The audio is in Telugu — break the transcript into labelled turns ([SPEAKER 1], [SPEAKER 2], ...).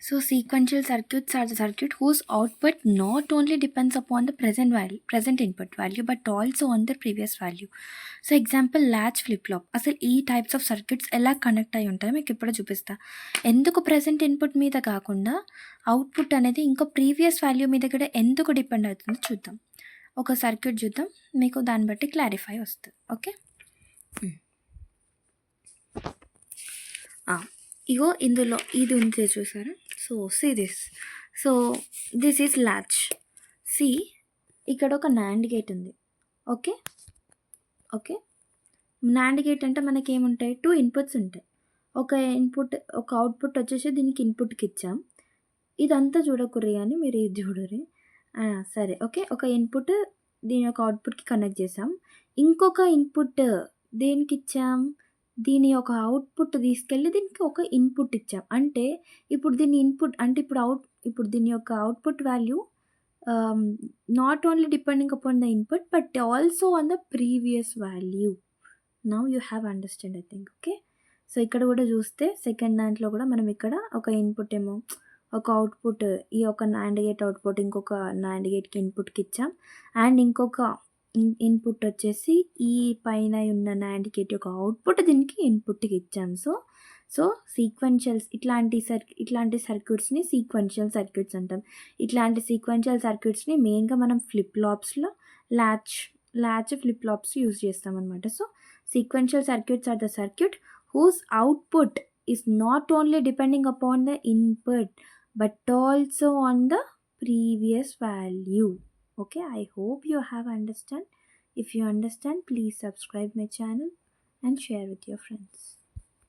[SPEAKER 1] So sequential circuits are the circuit whose output not only depends upon the present input value, but also on the previous value. So example latch flip flop. అసలు ఈ టైప్స్ ఆఫ్ సర్క్యూట్స్ ఎలా కనెక్ట్ అయి ఉంటాయో మీకు ఇప్పుడు చూపిస్తా. ఎందుకు ప్రెజెంట్ ఇన్పుట్ మీద కాకుండా అవుట్పుట్ అనేది ఇంకో ప్రీవియస్ వాల్యూ మీద కూడా ఎందుకు డిపెండ్ అవుతుందో చూద్దాం. ఒక సర్క్యూట్ చూద్దాం, మీకు దాన్ని బట్టి క్లారిఫై వస్తుంది. ఓకే, ఇగో ఇందులో ఇది ఉంది చూసారా. So see this. So this is latch. See ఇక్కడ ఒక నాండ్ గేట్ ఉంది. ఓకే ఓకే నాండ్ గేట్ అంటే మనకి ఏముంటాయి, 2 ఇన్పుట్స్ ఉంటాయి. ఒక ఇన్పుట్, ఒక అవుట్పుట్ వచ్చేసి దీనికి ఇన్పుట్కి ఇచ్చాం. ఇదంతా చూడకుర్రి కానీ మీరు ఇది చూడరు. సరే ఓకే, ఒక ఇన్పుట్ దీని యొక్క అవుట్పుట్కి కనెక్ట్ చేసాం. ఇంకొక ఇన్పుట్ దేనికి ఇచ్చాం, దీని యొక్క అవుట్పుట్ తీసుకెళ్ళి దీనికి ఒక ఇన్పుట్ ఇచ్చాం. అంటే ఇప్పుడు దీని ఇన్పుట్ అంటే ఇప్పుడు దీని యొక్క output value not only depending upon the input but also on the previous value. Now you have understand I think. Okay, so ఇక్కడ కూడా చూస్తే సెకండ్ దాంట్లో కూడా మనం ఇక్కడ ఒక ఇన్పుట్ ఏమో ఒక అవుట్పుట్, ఈ ఒక నాండ్ గేట్ అవుట్పుట్ ఇంకొక నాండ్ గేట్కి ఇన్పుట్కి ఇచ్చాం. అండ్ ఇంకొక ఇన్పుట్ వచ్చేసి ఈ పైన ఉన్న నాండ్ గేట్ యొక్క అవుట్పుట్ దీనికి ఇన్పుట్కి ఇచ్చాం. సో సీక్వెన్షియల్స్ ఇట్లాంటి సర్క్యూట్స్ని సీక్వెన్షియల్ సర్క్యూట్స్ అంటాం. ఇట్లాంటి సీక్వెన్షియల్ సర్క్యూట్స్ని మెయిన్గా మనం ఫ్లిప్ ఫ్లాప్స్లో ల్యాచ్ ఫ్లిప్ ఫ్లాప్స్ యూజ్ చేస్తాం అనమాట. So sequential circuits are the circuit whose output is not only depending upon the input but also on the previous value. Okay, I hope you have understand. If you understand, please subscribe my channel and share with your friends.